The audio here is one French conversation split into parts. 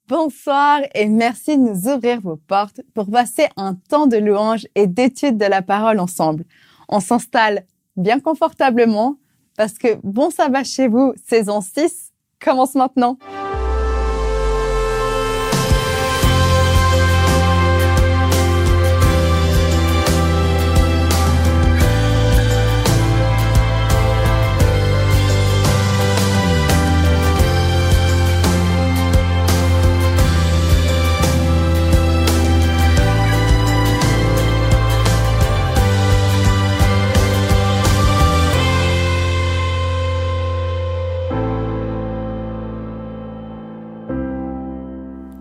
Bonsoir et merci de nous ouvrir vos portes pour passer un temps de louange et d'étude de la parole ensemble. On s'installe bien confortablement parce que Bon Sabbat chez vous, saison 6, commence maintenant.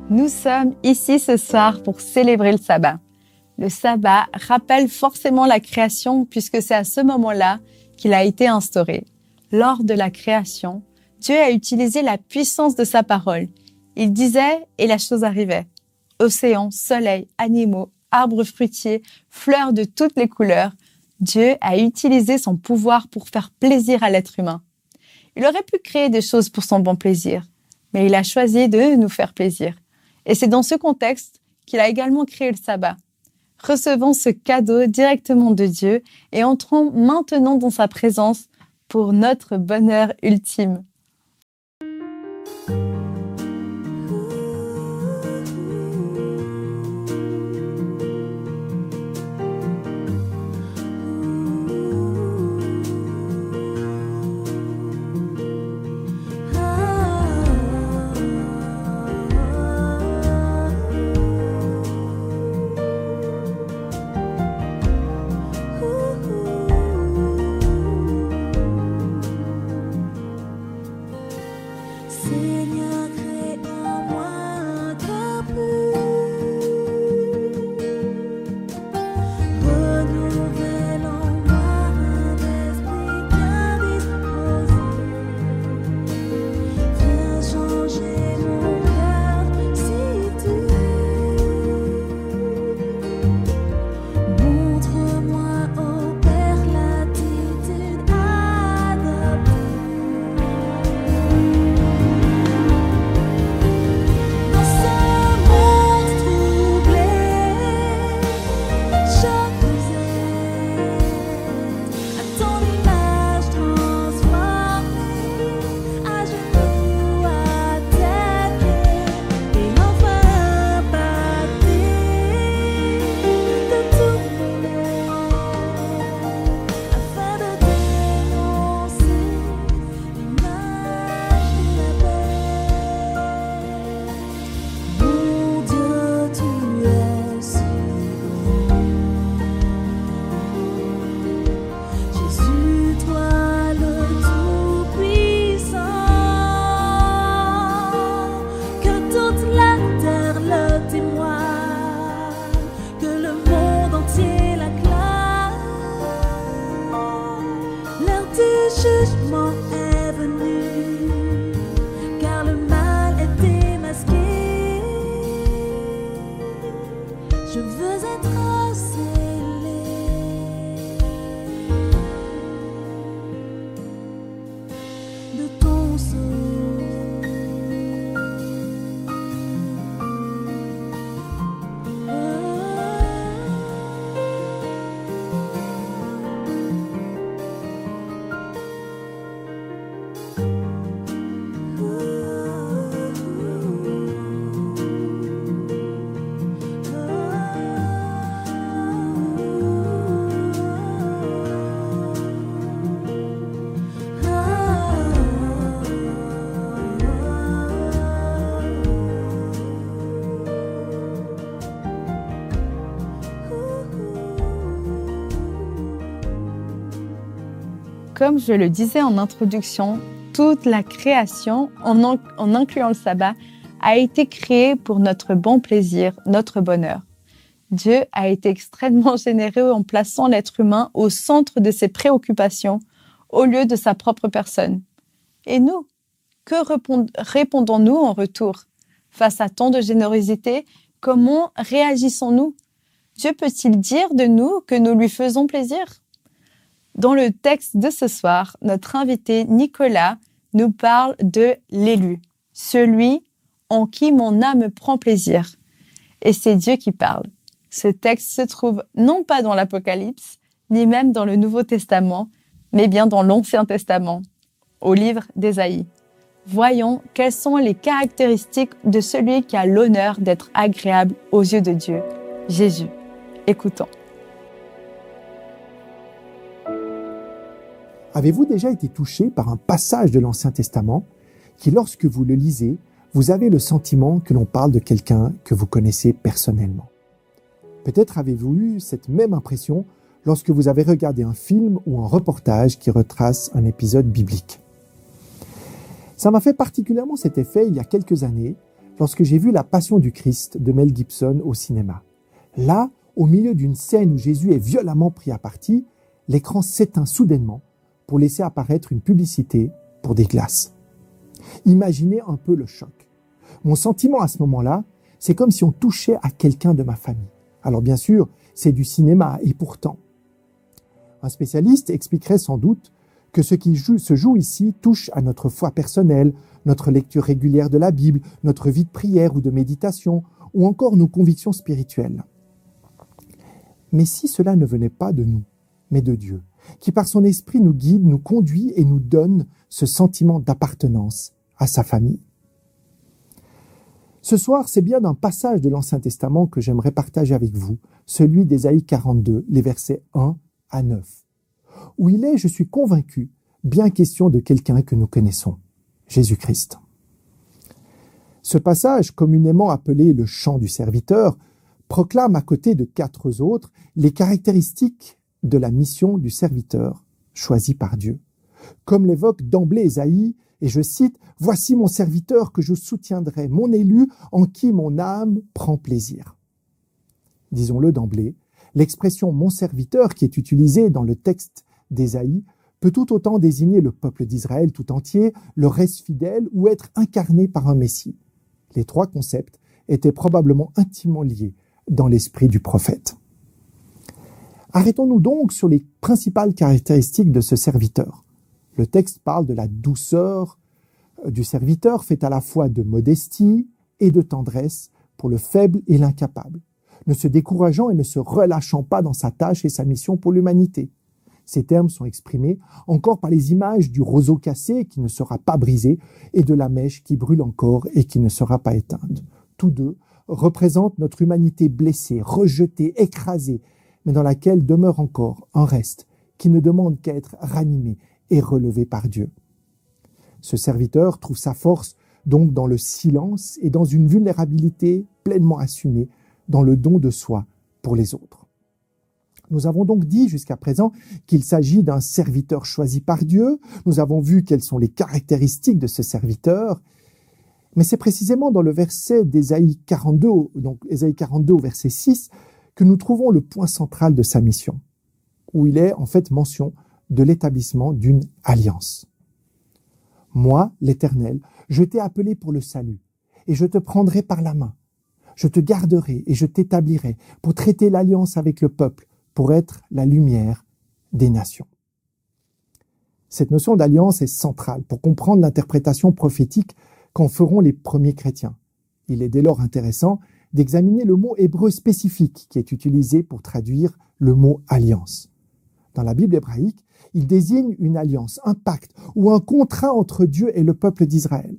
Nous sommes ici ce soir pour célébrer le sabbat. Le sabbat rappelle forcément la création puisque c'est à ce moment-là qu'il a été instauré. Lors de la création, Dieu a utilisé la puissance de sa parole. Il disait et la chose arrivait. Océans, soleil, animaux, arbres fruitiers, fleurs de toutes les couleurs. Dieu a utilisé son pouvoir pour faire plaisir à l'être humain. Il aurait pu créer des choses pour son bon plaisir, mais il a choisi de nous faire plaisir. Et c'est dans ce contexte qu'il a également créé le sabbat. Recevons ce cadeau directement de Dieu et entrons maintenant dans sa présence pour notre bonheur ultime. Comme je le disais en introduction, toute la création, en incluant le sabbat, a été créée pour notre bon plaisir, notre bonheur. Dieu a été extrêmement généreux en plaçant l'être humain au centre de ses préoccupations, au lieu de sa propre personne. Et nous, que répondons-nous en retour? Face à tant de générosité, comment réagissons-nous? Dieu peut-il dire de nous que nous lui faisons plaisir? Dans le texte de ce soir, notre invité Nicolas nous parle de l'élu, celui en qui mon âme prend plaisir. Et c'est Dieu qui parle. Ce texte se trouve non pas dans l'Apocalypse, ni même dans le Nouveau Testament, mais bien dans l'Ancien Testament, au livre d'Ésaïe. Voyons quelles sont les caractéristiques de celui qui a l'honneur d'être agréable aux yeux de Dieu, Jésus. Écoutons. Avez-vous déjà été touché par un passage de l'Ancien Testament qui, lorsque vous le lisez, vous avez le sentiment que l'on parle de quelqu'un que vous connaissez personnellement? Peut-être avez-vous eu cette même impression lorsque vous avez regardé un film ou un reportage qui retrace un épisode biblique. Ça m'a fait particulièrement cet effet il y a quelques années lorsque j'ai vu La Passion du Christ de Mel Gibson au cinéma. Là, au milieu d'une scène où Jésus est violemment pris à partie, l'écran s'éteint soudainement pour laisser apparaître une publicité pour des glaces. Imaginez un peu le choc. Mon sentiment à ce moment-là, c'est comme si on touchait à quelqu'un de ma famille. Alors bien sûr, c'est du cinéma et pourtant. Un spécialiste expliquerait sans doute que ce qui se joue ici touche à notre foi personnelle, notre lecture régulière de la Bible, notre vie de prière ou de méditation, ou encore nos convictions spirituelles. Mais si cela ne venait pas de nous, mais de Dieu, qui par son esprit nous guide, nous conduit et nous donne ce sentiment d'appartenance à sa famille. Ce soir, c'est bien d'un passage de l'Ancien Testament que j'aimerais partager avec vous, celui d'Ésaïe 42, les versets 1 à 9, où il est, je suis convaincu, bien question de quelqu'un que nous connaissons, Jésus-Christ. Ce passage, communément appelé le chant du serviteur, proclame à côté de 4 autres les caractéristiques de la mission du serviteur choisi par Dieu. Comme l'évoque d'emblée Ésaïe, et je cite, « Voici mon serviteur que je soutiendrai, mon élu en qui mon âme prend plaisir. » Disons-le d'emblée, l'expression « mon serviteur » qui est utilisée dans le texte d'Ésaïe peut tout autant désigner le peuple d'Israël tout entier, le reste fidèle ou être incarné par un Messie. Les 3 concepts étaient probablement intimement liés dans l'esprit du prophète. Arrêtons-nous donc sur les principales caractéristiques de ce serviteur. Le texte parle de la douceur du serviteur, faite à la fois de modestie et de tendresse pour le faible et l'incapable, ne se décourageant et ne se relâchant pas dans sa tâche et sa mission pour l'humanité. Ces termes sont exprimés encore par les images du roseau cassé qui ne sera pas brisé et de la mèche qui brûle encore et qui ne sera pas éteinte. Tous deux représentent notre humanité blessée, rejetée, écrasée, mais dans laquelle demeure encore un reste qui ne demande qu'à être ranimé et relevé par Dieu. Ce serviteur trouve sa force donc dans le silence et dans une vulnérabilité pleinement assumée dans le don de soi pour les autres. Nous avons donc dit jusqu'à présent qu'il s'agit d'un serviteur choisi par Dieu. Nous avons vu quelles sont les caractéristiques de ce serviteur. Mais c'est précisément dans le verset d'Ésaïe 42, donc Ésaïe 42 au verset 6, que nous trouvons le point central de sa mission, où il est en fait mention de l'établissement d'une alliance. Moi, l'Éternel, je t'ai appelé pour le salut, et je te prendrai par la main. Je te garderai et je t'établirai pour traiter l'alliance avec le peuple, pour être la lumière des nations. Cette notion d'alliance est centrale pour comprendre l'interprétation prophétique qu'en feront les premiers chrétiens. Il est dès lors intéressant d'examiner le mot hébreu spécifique qui est utilisé pour traduire le mot alliance. Dans la Bible hébraïque, il désigne une alliance, un pacte ou un contrat entre Dieu et le peuple d'Israël.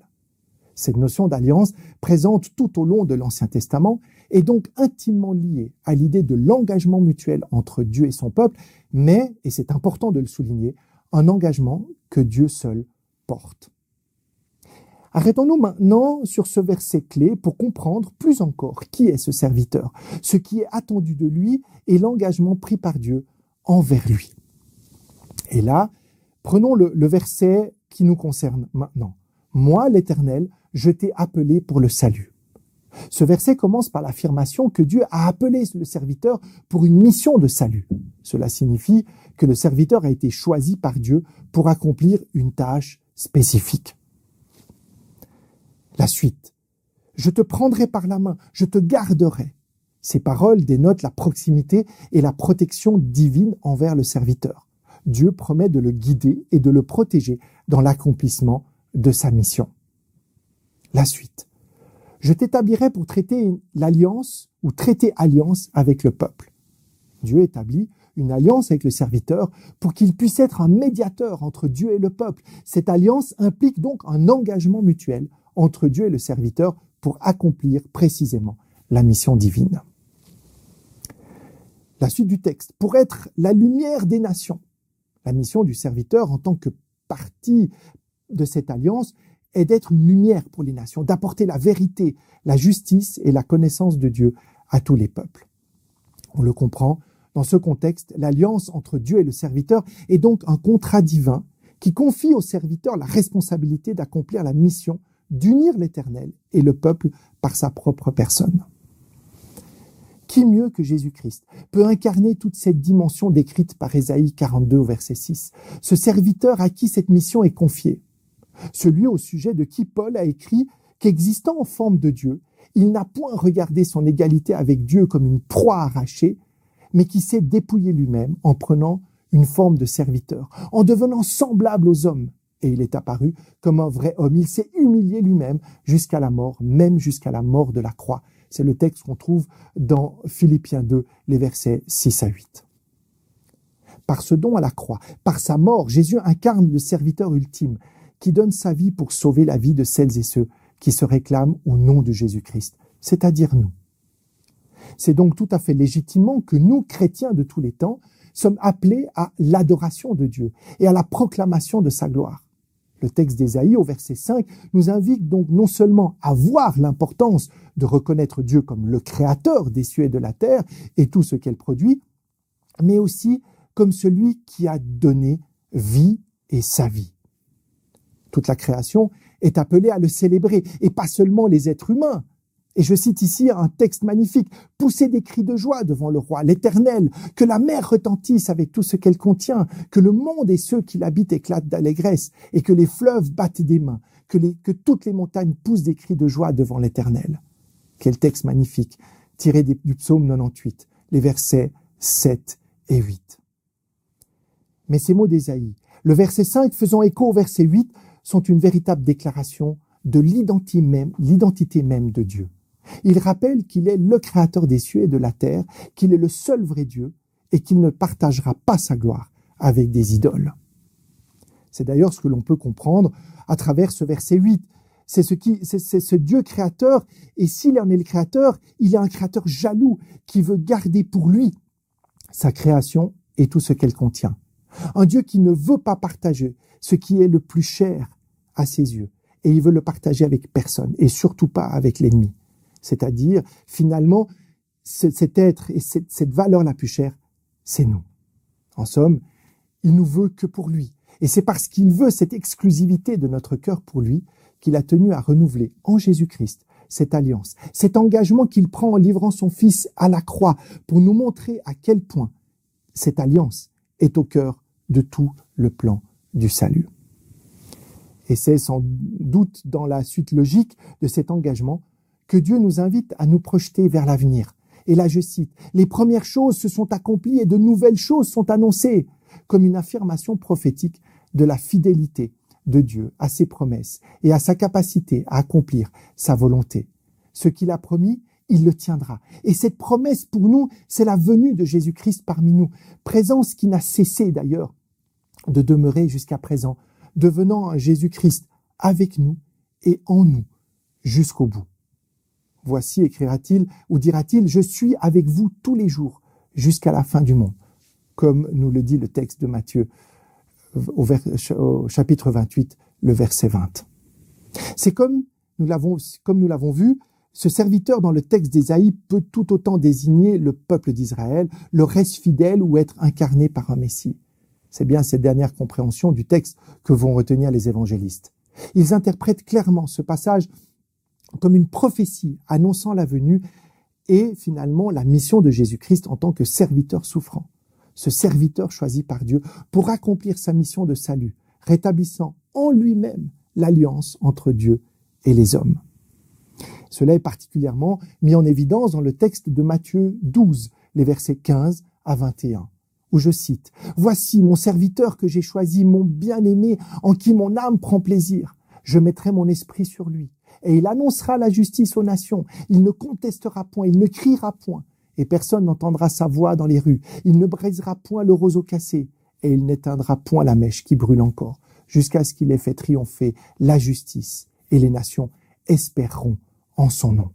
Cette notion d'alliance, présente tout au long de l'Ancien Testament, est donc intimement liée à l'idée de l'engagement mutuel entre Dieu et son peuple, mais, et c'est important de le souligner, un engagement que Dieu seul porte. Arrêtons-nous maintenant sur ce verset clé pour comprendre plus encore qui est ce serviteur, ce qui est attendu de lui et l'engagement pris par Dieu envers lui. Et là, prenons le verset qui nous concerne maintenant. « Moi, l'Éternel, je t'ai appelé pour le salut. » Ce verset commence par l'affirmation que Dieu a appelé le serviteur pour une mission de salut. Cela signifie que le serviteur a été choisi par Dieu pour accomplir une tâche spécifique. La suite. « Je te prendrai par la main, je te garderai. » Ces paroles dénotent la proximité et la protection divine envers le serviteur. Dieu promet de le guider et de le protéger dans l'accomplissement de sa mission. La suite. Je t'établirai pour traiter l'alliance ou traiter alliance avec le peuple. Dieu établit une alliance avec le serviteur pour qu'il puisse être un médiateur entre Dieu et le peuple. Cette alliance implique donc un engagement mutuel entre Dieu et le serviteur pour accomplir précisément la mission divine. La suite du texte. Pour être la lumière des nations, la mission du serviteur en tant que partie de cette alliance est d'être une lumière pour les nations, d'apporter la vérité, la justice et la connaissance de Dieu à tous les peuples. On le comprend, dans ce contexte, l'alliance entre Dieu et le serviteur est donc un contrat divin qui confie au serviteur la responsabilité d'accomplir la mission d'unir l'Éternel et le peuple par sa propre personne. Qui mieux que Jésus-Christ peut incarner toute cette dimension décrite par Ésaïe 42 au verset 6, ce serviteur à qui cette mission est confiée, celui au sujet de qui Paul a écrit qu'existant en forme de Dieu, il n'a point regardé son égalité avec Dieu comme une proie arrachée, mais qui s'est dépouillé lui-même en prenant une forme de serviteur, en devenant semblable aux hommes. Et il est apparu comme un vrai homme. Il s'est humilié lui-même jusqu'à la mort, même jusqu'à la mort de la croix. C'est le texte qu'on trouve dans Philippiens 2, les versets 6 à 8. Par ce don à la croix, par sa mort, Jésus incarne le serviteur ultime qui donne sa vie pour sauver la vie de celles et ceux qui se réclament au nom de Jésus-Christ, c'est-à-dire nous. C'est donc tout à fait légitimement que nous, chrétiens de tous les temps, sommes appelés à l'adoration de Dieu et à la proclamation de sa gloire. Le texte d'Ésaïe, au verset 5, nous invite donc non seulement à voir l'importance de reconnaître Dieu comme le créateur des cieux et de la terre et tout ce qu'elle produit, mais aussi comme celui qui a donné vie et sa vie. Toute la création est appelée à le célébrer, et pas seulement les êtres humains. Et je cite ici un texte magnifique. « Poussez des cris de joie devant le roi, l'Éternel, que la mer retentisse avec tout ce qu'elle contient, que le monde et ceux qui l'habitent éclatent d'allégresse, et que les fleuves battent des mains, que toutes les montagnes poussent des cris de joie devant l'Éternel. » Quel texte magnifique, tiré du psaume 98, les versets 7 et 8. Mais ces mots d'Ésaïe, le verset 5 faisant écho au verset 8, sont une véritable déclaration de l'identité même de Dieu. Il rappelle qu'il est le créateur des cieux et de la terre, qu'il est le seul vrai Dieu et qu'il ne partagera pas sa gloire avec des idoles. C'est d'ailleurs ce que l'on peut comprendre à travers ce verset 8. C'est ce Dieu créateur, et s'il en est le créateur, il est un créateur jaloux qui veut garder pour lui sa création et tout ce qu'elle contient. Un Dieu qui ne veut pas partager ce qui est le plus cher à ses yeux. Et il veut le partager avec personne, et surtout pas avec l'ennemi. C'est-à-dire, finalement, cet être et cette valeur la plus chère, c'est nous. En somme, il nous veut que pour lui. Et c'est parce qu'il veut cette exclusivité de notre cœur pour lui qu'il a tenu à renouveler en Jésus-Christ cette alliance, cet engagement qu'il prend en livrant son Fils à la croix pour nous montrer à quel point cette alliance est au cœur de tout le plan du salut. Et c'est sans doute dans la suite logique de cet engagement que Dieu nous invite à nous projeter vers l'avenir. Et là, je cite, « Les premières choses se sont accomplies et de nouvelles choses sont annoncées », comme une affirmation prophétique de la fidélité de Dieu à ses promesses et à sa capacité à accomplir sa volonté. Ce qu'il a promis, il le tiendra. Et cette promesse pour nous, c'est la venue de Jésus-Christ parmi nous, présence qui n'a cessé d'ailleurs de demeurer jusqu'à présent, devenant un Jésus-Christ avec nous et en nous jusqu'au bout. Voici, écrira-t-il ou dira-t-il, je suis avec vous tous les jours jusqu'à la fin du monde, comme nous le dit le texte de Matthieu au chapitre 28, le verset 20. C'est comme nous l'avons vu, ce serviteur dans le texte d'Ésaïe peut tout autant désigner le peuple d'Israël, le reste fidèle ou être incarné par un Messie. C'est bien cette dernière compréhension du texte que vont retenir les évangélistes. Ils interprètent clairement ce passage comme une prophétie annonçant la venue et finalement la mission de Jésus-Christ en tant que serviteur souffrant. Ce serviteur choisi par Dieu pour accomplir sa mission de salut, rétablissant en lui-même l'alliance entre Dieu et les hommes. Cela est particulièrement mis en évidence dans le texte de Matthieu 12, les versets 15 à 21. Où je cite, « Voici mon serviteur que j'ai choisi, mon bien-aimé, en qui mon âme prend plaisir. Je mettrai mon esprit sur lui, et il annoncera la justice aux nations. Il ne contestera point, il ne criera point, et personne n'entendra sa voix dans les rues. Il ne brisera point le roseau cassé, et il n'éteindra point la mèche qui brûle encore, jusqu'à ce qu'il ait fait triompher la justice, et les nations espéreront en son nom.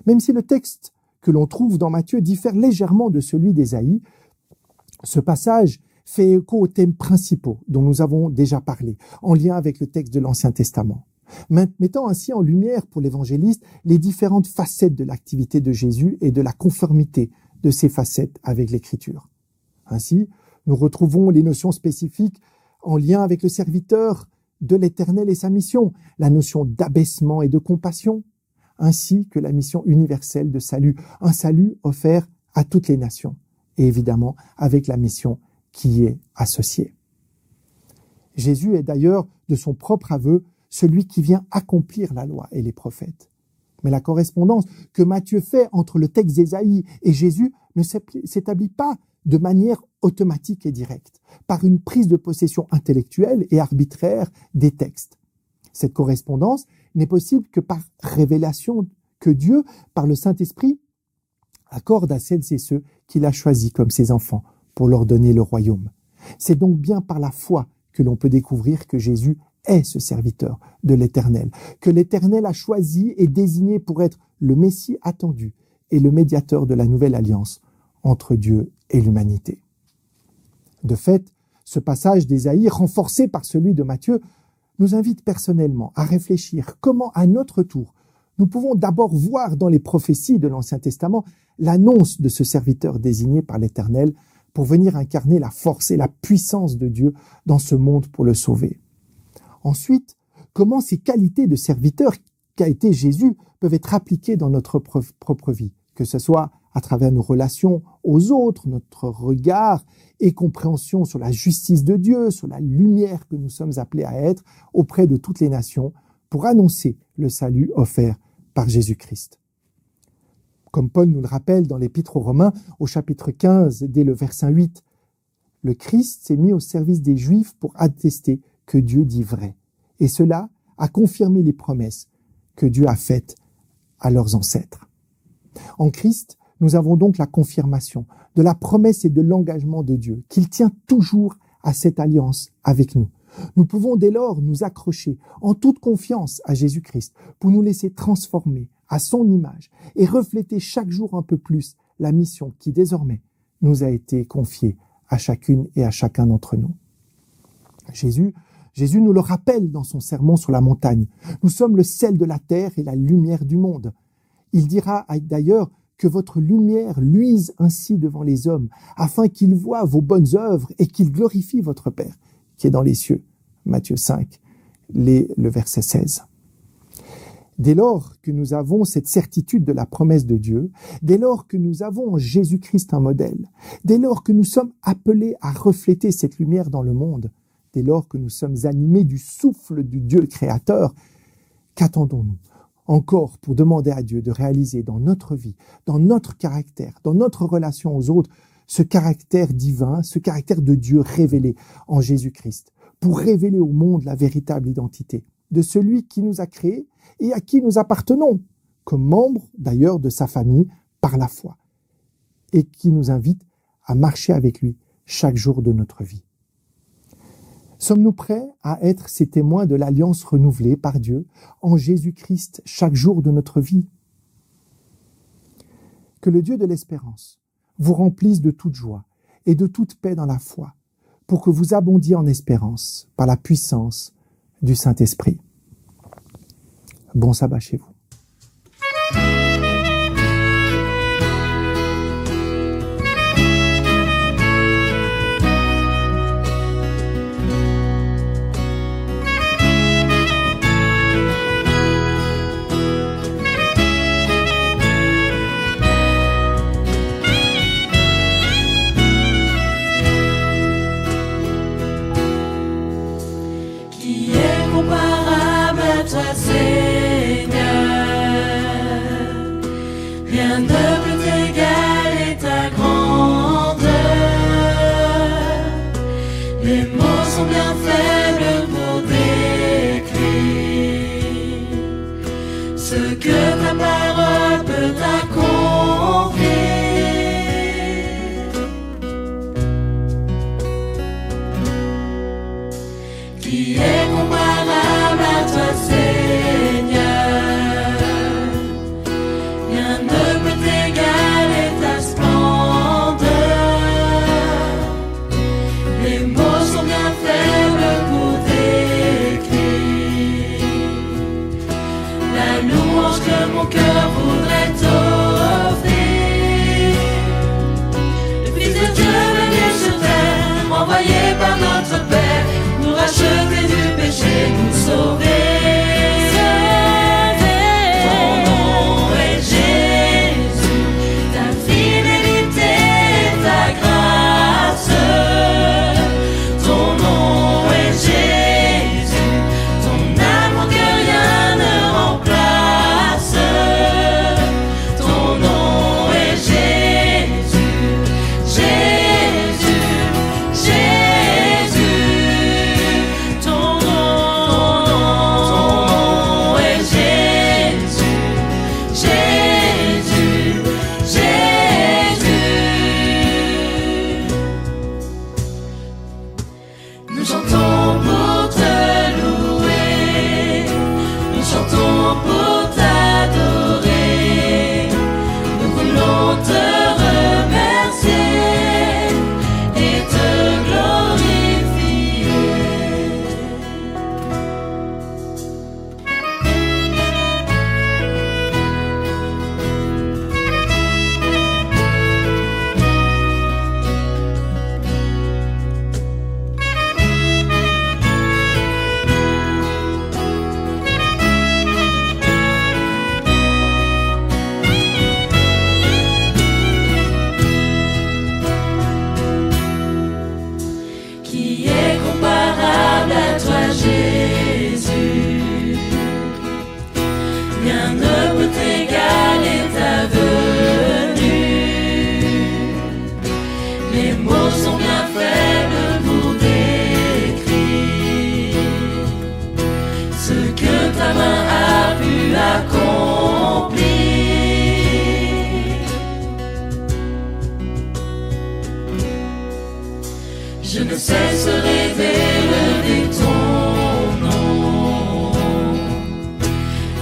Même si le texte que l'on trouve dans Matthieu diffère légèrement de celui d'Ésaïe, ce passage fait écho aux thèmes principaux dont nous avons déjà parlé, en lien avec le texte de l'Ancien Testament, mettant ainsi en lumière pour l'évangéliste les différentes facettes de l'activité de Jésus et de la conformité de ces facettes avec l'Écriture. Ainsi, nous retrouvons les notions spécifiques en lien avec le serviteur de l'Éternel et sa mission, la notion d'abaissement et de compassion, ainsi que la mission universelle de salut, un salut offert à toutes les nations, et évidemment avec la mission qui y est associée. Jésus est d'ailleurs, de son propre aveu, celui qui vient accomplir la loi et les prophètes. Mais la correspondance que Matthieu fait entre le texte d'Ésaïe et Jésus ne s'établit pas de manière automatique et directe, par une prise de possession intellectuelle et arbitraire des textes. Cette correspondance n'est possible que par révélation que Dieu, par le Saint-Esprit, accorde à celles et ceux qu'il a choisis comme ses enfants pour leur donner le royaume. C'est donc bien par la foi que l'on peut découvrir que Jésus est ce serviteur de l'Éternel, que l'Éternel a choisi et désigné pour être le Messie attendu et le médiateur de la nouvelle alliance entre Dieu et l'humanité. De fait, ce passage d'Ésaïe, renforcé par celui de Matthieu, nous invite personnellement à réfléchir comment, à notre tour, nous pouvons d'abord voir dans les prophéties de l'Ancien Testament l'annonce de ce serviteur désigné par l'Éternel pour venir incarner la force et la puissance de Dieu dans ce monde pour le sauver. Ensuite, comment ces qualités de serviteur qu'a été Jésus peuvent être appliquées dans notre propre vie, que ce soit à travers nos relations aux autres, notre regard et compréhension sur la justice de Dieu, sur la lumière que nous sommes appelés à être auprès de toutes les nations pour annoncer le salut offert par Jésus-Christ. Comme Paul nous le rappelle dans l'Épître aux Romains, au chapitre 15, dès le verset 8, le Christ s'est mis au service des Juifs pour attester que Dieu dit vrai. Et cela a confirmé les promesses que Dieu a faites à leurs ancêtres. En Christ, nous avons donc la confirmation de la promesse et de l'engagement de Dieu, qu'il tient toujours à cette alliance avec nous. Nous pouvons dès lors nous accrocher en toute confiance à Jésus-Christ pour nous laisser transformer à son image et refléter chaque jour un peu plus la mission qui désormais nous a été confiée à chacune et à chacun d'entre nous. Jésus nous le rappelle dans son sermon sur la montagne. Nous sommes le sel de la terre et la lumière du monde. Il dira d'ailleurs que votre lumière luise ainsi devant les hommes, afin qu'ils voient vos bonnes œuvres et qu'ils glorifient votre Père qui est dans les cieux. Matthieu 5, le verset 16. Dès lors que nous avons cette certitude de la promesse de Dieu, dès lors que nous avons en Jésus-Christ un modèle, dès lors que nous sommes appelés à refléter cette lumière dans le monde, dès lors que nous sommes animés du souffle du Dieu créateur, qu'attendons-nous encore pour demander à Dieu de réaliser dans notre vie, dans notre caractère, dans notre relation aux autres, ce caractère divin, ce caractère de Dieu révélé en Jésus-Christ, pour révéler au monde la véritable identité de celui qui nous a créés et à qui nous appartenons, comme membres d'ailleurs de sa famille par la foi, et qui nous invite à marcher avec lui chaque jour de notre vie. Sommes-nous prêts à être ces témoins de l'alliance renouvelée par Dieu en Jésus-Christ chaque jour de notre vie? Que le Dieu de l'espérance vous remplisse de toute joie et de toute paix dans la foi, pour que vous abondiez en espérance par la puissance du Saint-Esprit. Bon sabbat chez vous. Rien ne peut égaler ta grandeur. Les mots sont bien faibles pour décrire que ta parole peut accomplir. Qui est comparable à toi, Seigneur? Rien ne peut égaler ta splendeur. Les mots sont bien faibles pour décrire la louange que mon cœur voudrait t'offrir. Le Fils de Dieu venu sur terre, envoyé par notre Père, nous racheter du péché, nous sauver. Ton nom est Jésus, ta fidélité, ta grâce. Ton nom est Jésus, ton amour que rien ne remplace. Ton nom est Jésus, Jésus, Jésus. Ton nom est Jésus, Jésus, Jésus. Nous chantons pour te louer, nous chantons pour t'adorer. Nous voulons te remercier et te glorifier. Qui est comparable à toi, Jésus? Rien ne peut égaler ta venue. Les mots sont bien faibles pour décrire ce que ta main a pu accomplir. Je ne cesserai d'élever ton nom,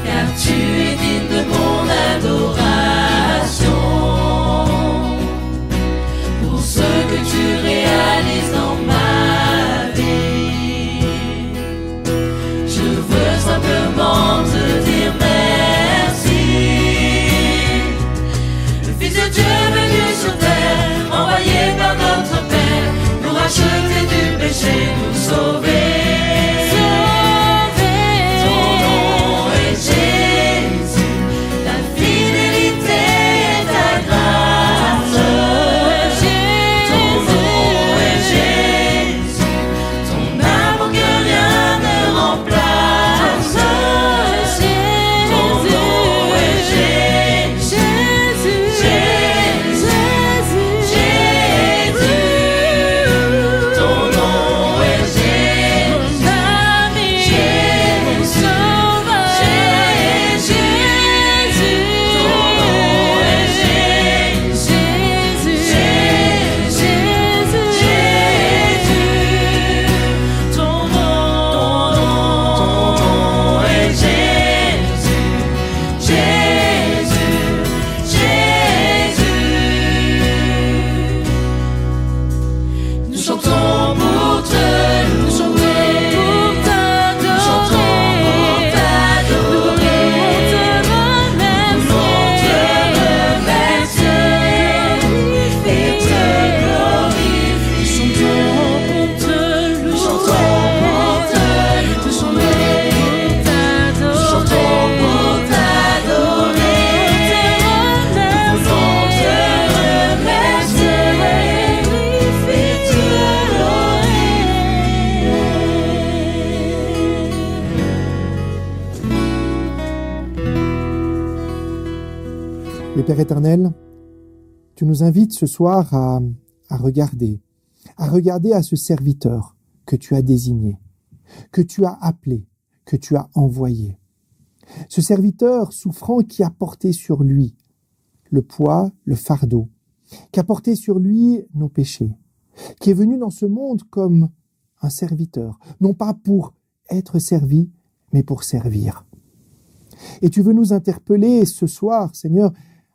car tu es digne de mon adoration. Pour ce que tu réalises dans ma vie, je veux simplement te dire merci. Le Fils de Dieu venu sur terre, envoyé par notre Père, nous racheter du péché, nous sauver. Ton nom est Jésus, ta fidélité et ta grâce. Ton nom est Jésus, ton amour que rien ne remplace. Ton nom est Jésus, Jésus, Jésus. Ton nom est Jésus, Jésus, Sauveur. Jésus, ton nom est Jésus, Jésus, Jésus. Ton nom est Jésus, Jésus, Jésus. Nous chantons pour te louer, nous chantons pour t'adorer. Nous voulons te remercier et te glorifier. Nous chantons pour te louer, nous chantons pour te louer. Nous chantons pour t'adorer. Nous voulons te remercier et te glorifier. Et Père éternel, tu nous invites ce soir à regarder à ce serviteur que tu as désigné, que tu as appelé, que tu as envoyé. Ce serviteur souffrant qui a porté sur lui le poids, le fardeau, qui a porté sur lui nos péchés, qui est venu dans ce monde comme un serviteur, non pas pour être servi, mais pour servir. Et tu veux nous interpeller ce soir, Seigneur,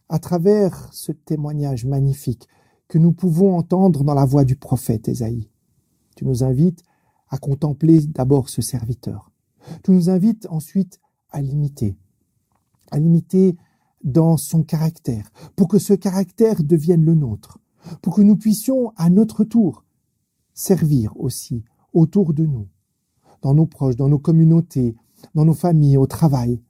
à travers ce témoignage magnifique que nous pouvons entendre dans la voix du prophète Ésaïe. Tu nous invites à contempler d'abord ce serviteur. Tu nous invites ensuite à l'imiter dans son caractère, pour que ce caractère devienne le nôtre, pour que nous puissions à notre tour servir aussi autour de nous, dans nos proches, dans nos communautés, dans nos familles, au travail,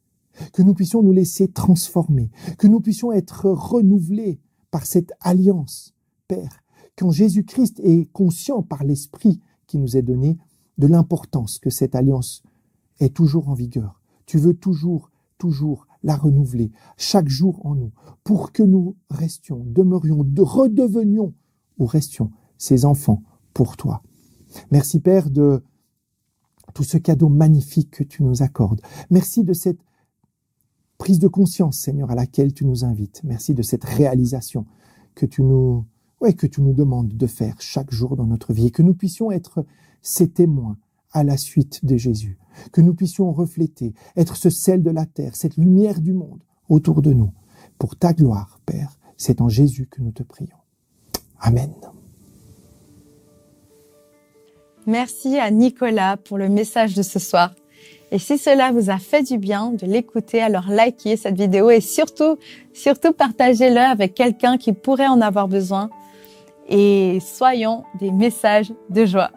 que nous puissions nous laisser transformer, que nous puissions être renouvelés par cette alliance, Père, quand Jésus-Christ est conscient par l'Esprit qui nous est donné de l'importance que cette alliance est toujours en vigueur. Tu veux toujours la renouveler, chaque jour en nous, pour que nous restions, demeurions, redevenions ou restions ces enfants pour toi. Merci Père de tout ce cadeau magnifique que tu nous accordes. Merci de cette prise de conscience, Seigneur, à laquelle tu nous invites. Merci de cette réalisation que tu nous demandes de faire chaque jour dans notre vie et que nous puissions être ces témoins à la suite de Jésus, que nous puissions refléter, être ce sel de la terre, cette lumière du monde autour de nous. Pour ta gloire, Père, c'est en Jésus que nous te prions. Amen. Merci à Nicolas pour le message de ce soir. Et si cela vous a fait du bien de l'écouter, alors likez cette vidéo et surtout partagez-le avec quelqu'un qui pourrait en avoir besoin. Et soyons des messages de joie.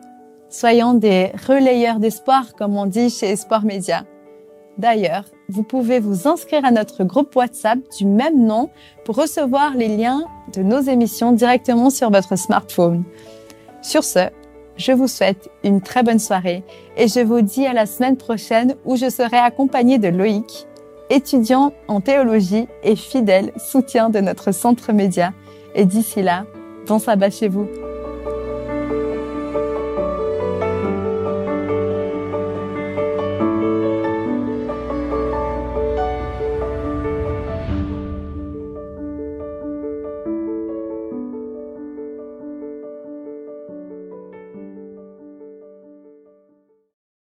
Soyons des relayeurs d'espoir, comme on dit chez Espoir Média. D'ailleurs, vous pouvez vous inscrire à notre groupe WhatsApp du même nom pour recevoir les liens de nos émissions directement sur votre smartphone. Sur ce, je vous souhaite une très bonne soirée et je vous dis à la semaine prochaine où je serai accompagnée de Loïc, étudiant en théologie et fidèle soutien de notre centre média. Et d'ici là, bon sabbat chez vous.